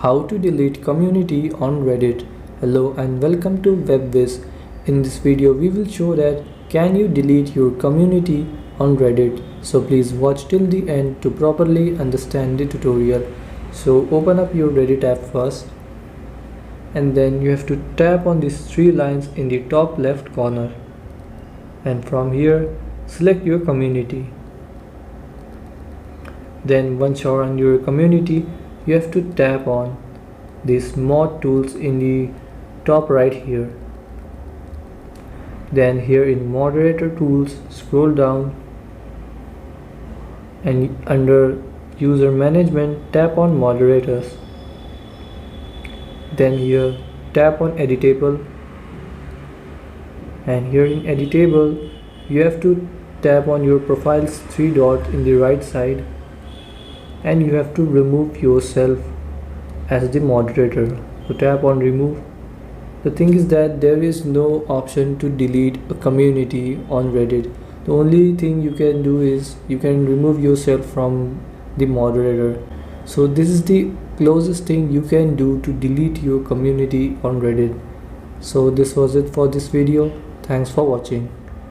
How to delete community on Reddit. Hello and welcome to Whizz. In this video we will show that can you delete your community on Reddit. So please watch till the end to properly understand the tutorial. So open up your Reddit app first and then you have to tap on these three lines in the top left corner, and from here select your community. Then once you're on your community, you have to tap on these mod tools in the top right here. Then here in moderator tools, scroll down and under user management tap on moderators. Then here tap on editable, and here in editable you have to tap on your profile's three dots in the right side, and you have to remove yourself as the moderator. So tap on remove. The thing is that there is no option to delete a community on Reddit. The only thing you can do is you can remove yourself from the moderator. So this is the closest thing you can do to delete your community on Reddit. So this was it for this video. Thanks for watching.